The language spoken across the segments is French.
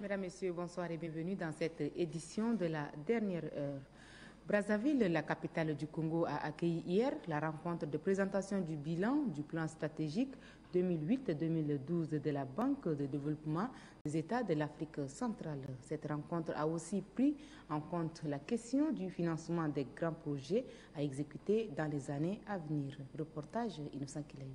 Mesdames, Messieurs, bonsoir et bienvenue dans cette édition de la dernière heure. Brazzaville, la capitale du Congo, a accueilli hier la rencontre de présentation du bilan du plan stratégique 2008-2012 de la Banque de développement des États de l'Afrique centrale. Cette rencontre a aussi pris en compte la question du financement des grands projets à exécuter dans les années à venir. Reportage Innocent Kilaï.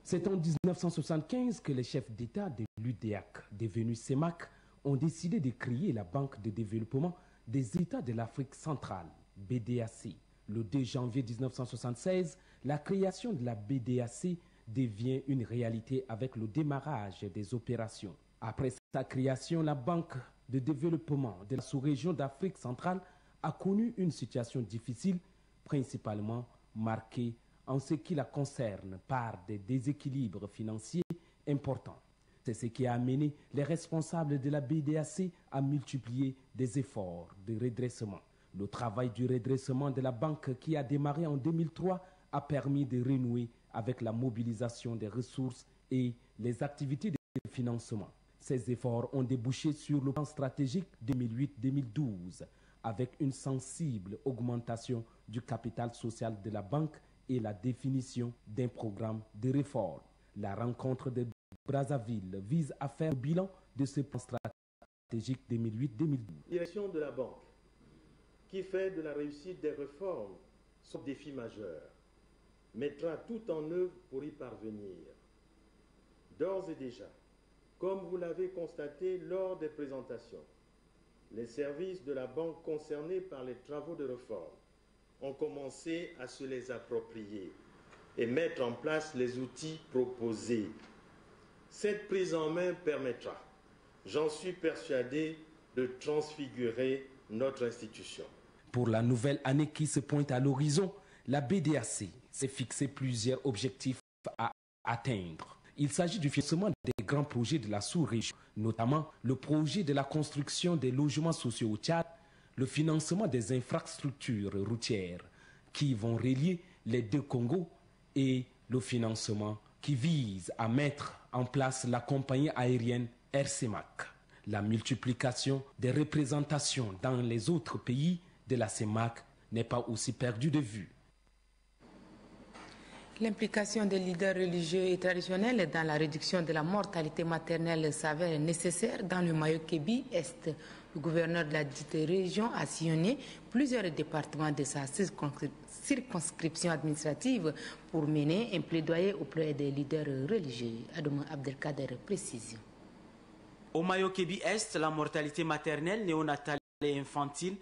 C'est en 1975 que les chefs d'État de l'UDEAC, devenu CEMAC, ont décidé de créer la Banque de développement des États de l'Afrique centrale, BDAC. Le 2 janvier 1976, la création de la BDAC devient une réalité avec le démarrage des opérations. Après sa création, la Banque de développement de la sous-région d'Afrique centrale a connu une situation difficile, principalement marquée en ce qui la concerne par des déséquilibres financiers importants. C'est ce qui a amené les responsables de la BDAC à multiplier des efforts de redressement. Le travail du redressement de la banque qui a démarré en 2003 a permis de renouer avec la mobilisation des ressources et les activités de financement. Ces efforts ont débouché sur le plan stratégique 2008-2012 avec une sensible augmentation du capital social de la banque et la définition d'un programme de réforme. La rencontre de Brazzaville vise à faire le bilan de ce plan stratégique 2008-2012. Direction de la banque, qui fait de la réussite des réformes son défi majeur, mettra tout en œuvre pour y parvenir. D'ores et déjà, comme vous l'avez constaté lors des présentations, les services de la banque concernés par les travaux de réforme ont commencé à se les approprier et mettre en place les outils proposés. Cette prise en main permettra, j'en suis persuadé, de transfigurer notre institution. Pour la nouvelle année qui se pointe à l'horizon, la BDAC s'est fixé plusieurs objectifs à atteindre. Il s'agit du financement des grands projets de la sous-région, notamment le projet de la construction des logements sociaux au Tchad, le financement des infrastructures routières qui vont relier les deux Congos et le financement qui vise à mettre en place la compagnie aérienne Air CEMAC. La multiplication des représentations dans les autres pays de la CEMAC n'est pas aussi perdue de vue. L'implication des leaders religieux et traditionnels dans la réduction de la mortalité maternelle s'avère nécessaire dans le Mayo-Kébi-Est. Le gouverneur de la dite région a sillonné plusieurs départements de sa circonscription administrative pour mener un plaidoyer auprès des leaders religieux. Adouma Abdelkader précise. Au Mayo-Kébi-Est, la mortalité maternelle, néonatale et infantile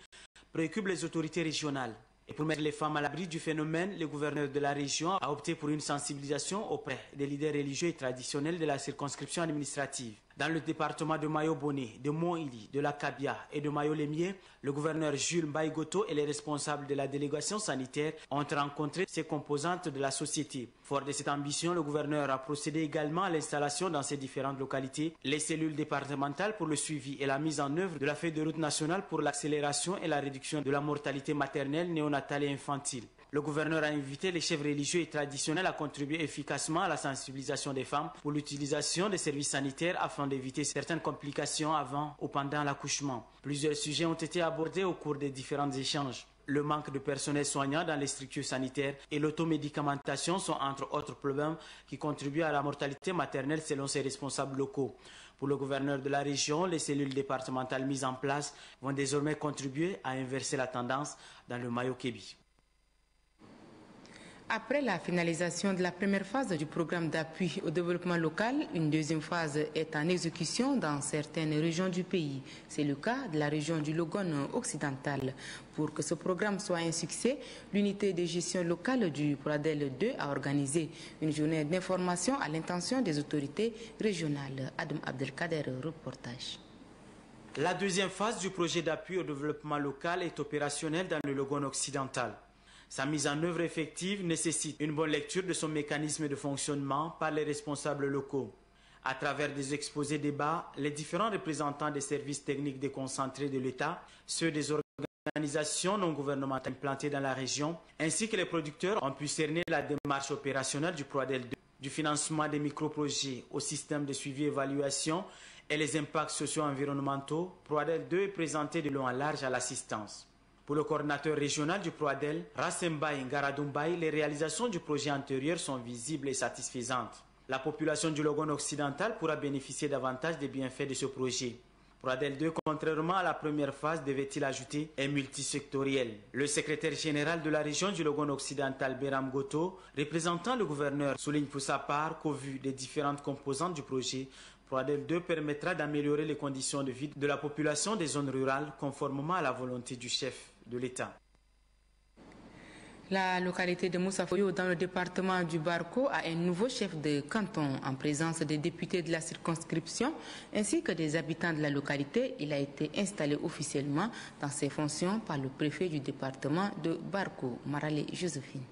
préoccupe les autorités régionales. Et pour mettre les femmes à l'abri du phénomène, le gouverneur de la région a opté pour une sensibilisation auprès des leaders religieux et traditionnels de la circonscription administrative. Dans le département de Mayo-Boné, de Mont-Ili, de la Kabia et de Mayo-Lémier, le gouverneur Jules Mbaïgoto et les responsables de la délégation sanitaire ont rencontré ces composantes de la société. Fort de cette ambition, le gouverneur a procédé également à l'installation dans ces différentes localités les cellules départementales pour le suivi et la mise en œuvre de la feuille de route nationale pour l'accélération et la réduction de la mortalité maternelle, néonatale et infantile. Le gouverneur a invité les chefs religieux et traditionnels à contribuer efficacement à la sensibilisation des femmes pour l'utilisation des services sanitaires afin d'éviter certaines complications avant ou pendant l'accouchement. Plusieurs sujets ont été abordés au cours des différents échanges. Le manque de personnel soignant dans les structures sanitaires et l'automédicamentation sont entre autres problèmes qui contribuent à la mortalité maternelle selon ses responsables locaux. Pour le gouverneur de la région, les cellules départementales mises en place vont désormais contribuer à inverser la tendance dans le Mayo-Kébi. Après la finalisation de la première phase du programme d'appui au développement local, une deuxième phase est en exécution dans certaines régions du pays. C'est le cas de la région du Logone occidental. Pour que ce programme soit un succès, l'unité de gestion locale du Pradel 2 a organisé une journée d'information à l'intention des autorités régionales. Adam Abdelkader, reportage. La deuxième phase du projet d'appui au développement local est opérationnelle dans le Logone occidental. Sa mise en œuvre effective nécessite une bonne lecture de son mécanisme de fonctionnement par les responsables locaux. À travers des exposés débats, les différents représentants des services techniques déconcentrés de l'État, ceux des organisations non gouvernementales implantées dans la région, ainsi que les producteurs ont pu cerner la démarche opérationnelle du PROADEL 2, du financement des microprojets au système de suivi et évaluation et les impacts socio-environnementaux, Proadel 2 est présenté de long en large à l'assistance. Pour le coordinateur régional du Proadel, Rassembaye Ngaradumbaye, les réalisations du projet antérieur sont visibles et satisfaisantes. La population du Logone occidental pourra bénéficier davantage des bienfaits de ce projet. Proadel 2, contrairement à la première phase, devait-il ajouter, est multisectoriel. Le secrétaire général de la région du Logone occidental, Beram Goto, représentant le gouverneur, souligne pour sa part qu'au vu des différentes composantes du projet, Proadel 2 permettra d'améliorer les conditions de vie de la population des zones rurales conformément à la volonté du chef de l'État. La localité de Moussafoyo, dans le département du Barko, a un nouveau chef de canton en présence des députés de la circonscription ainsi que des habitants de la localité. Il a été installé officiellement dans ses fonctions par le préfet du département de Barko, Marale Josephine.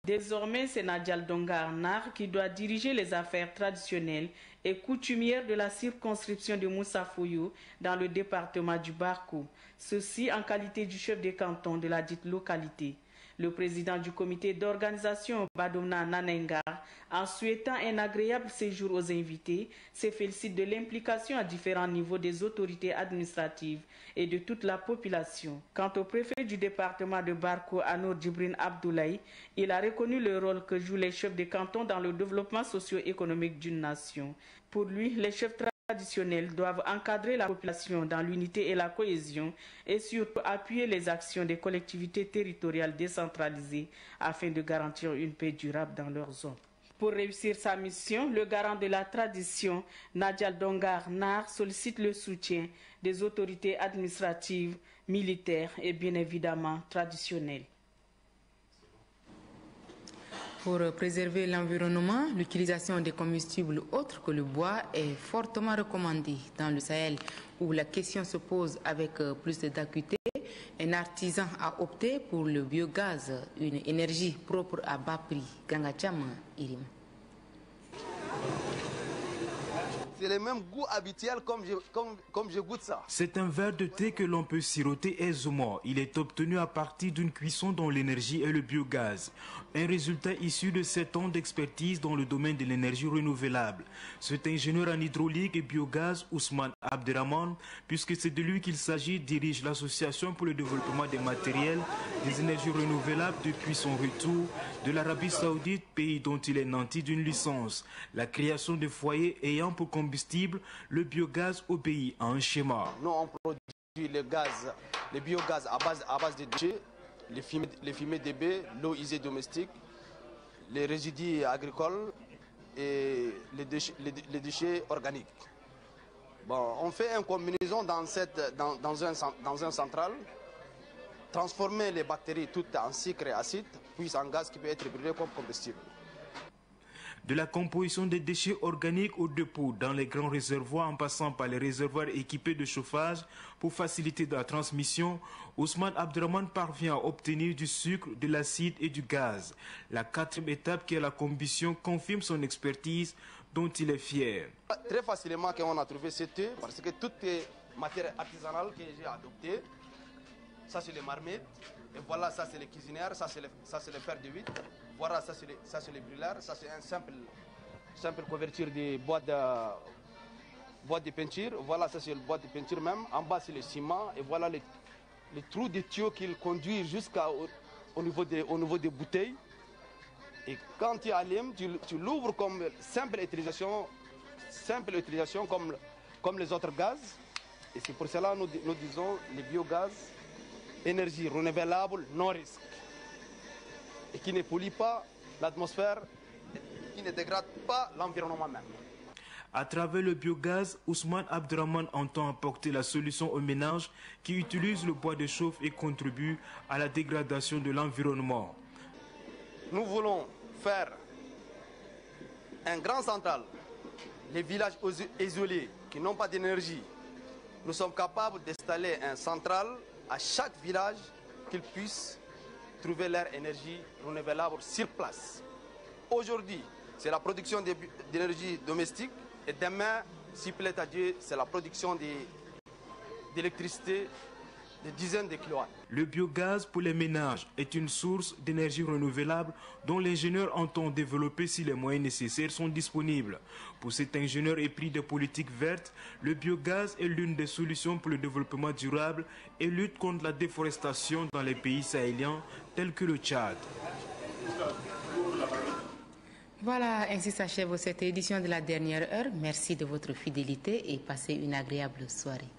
Désormais, c'est Nadjal Donga Arnar qui doit diriger les affaires traditionnelles et coutumières de la circonscription de Moussafoyo dans le département du Barko. Ceci en qualité du chef de canton de la dite localité. Le président du comité d'organisation, Badomna Nanengar, en souhaitant un agréable séjour aux invités, se félicite de l'implication à différents niveaux des autorités administratives et de toute la population. Quant au préfet du département de Barko, Anour Djibrin Abdoulaye, il a reconnu le rôle que jouent les chefs de canton dans le développement socio-économique d'une nation. Pour lui, les chefs traditionnels doivent encadrer la population dans l'unité et la cohésion et surtout appuyer les actions des collectivités territoriales décentralisées afin de garantir une paix durable dans leur zone. Pour réussir sa mission, le garant de la tradition, Nadjal Dongar Nar, sollicite le soutien des autorités administratives, militaires et bien évidemment traditionnelles. Pour préserver l'environnement, l'utilisation des combustibles autres que le bois est fortement recommandée. Dans le Sahel, où la question se pose avec plus d'acuité, un artisan a opté pour le biogaz, une énergie propre à bas prix. Gangacham Irim. C'est le même goût habituel comme je goûte ça. C'est un verre de thé que l'on peut siroter aisément. Il est obtenu à partir d'une cuisson dont l'énergie est le biogaz. Un résultat issu de 7 ans d'expertise dans le domaine de l'énergie renouvelable. Cet ingénieur en hydraulique et biogaz, Ousmane Abderrahman, puisque c'est de lui qu'il s'agit, dirige l'association pour le développement des matériels, des énergies renouvelables depuis son retour de l'Arabie Saoudite, pays dont il est nanti d'une licence. La création de foyers ayant pour combustible le biogaz obéit à un schéma. Nous, on produit le biogaz à base de déchets, les fumées de baies, l'eau usée domestique, les résidus agricoles et les déchets organiques. Bon, on fait une combinaison dans un central, transformer les bactéries toutes en sucre et acide, puis en gaz qui peut être brûlé comme combustible. De la composition des déchets organiques au dépôt dans les grands réservoirs en passant par les réservoirs équipés de chauffage pour faciliter la transmission, Ousmane Abderrahman parvient à obtenir du sucre, de l'acide et du gaz. La 4e étape qui est la combustion confirme son expertise dont il est fier. Très facilement qu'on a trouvé cette œuf parce que toutes les matières artisanales que j'ai adoptées, ça c'est les marmites, et voilà ça c'est les cuisinières, ça c'est le fer de huître. Voilà, ça c'est les brûleurs, ça c'est un simple couverture de boîte de peinture. Voilà, ça c'est le boîte de peinture même. En bas c'est le ciment et voilà les trous de tuyaux qu'il conduit jusqu'au niveau des bouteilles. Et quand tu allumes, tu l'ouvres comme simple utilisation comme les autres gaz. Et c'est pour cela que nous disons les biogaz, énergie renouvelable, non risque. Et qui ne pollue pas l'atmosphère, qui ne dégrade pas l'environnement même. À travers le biogaz, Ousmane Abderrahman entend apporter la solution aux ménages qui utilisent le bois de chauffe et contribuent à la dégradation de l'environnement. Nous voulons faire un grand central, les villages isolés qui n'ont pas d'énergie. Nous sommes capables d'installer un central à chaque village qu'ils puissent trouver leur énergie renouvelable sur place. Aujourd'hui, c'est la production d'énergie domestique et demain, si plaît à Dieu, c'est la production d'électricité des dizaines de kilowatts. Le biogaz pour les ménages est une source d'énergie renouvelable dont l'ingénieur entend développer si les moyens nécessaires sont disponibles. Pour cet ingénieur épris de politiques vertes, le biogaz est l'une des solutions pour le développement durable et lutte contre la déforestation dans les pays sahéliens tels que le Tchad. Voilà, ainsi s'achève cette édition de la dernière heure. Merci de votre fidélité et passez une agréable soirée.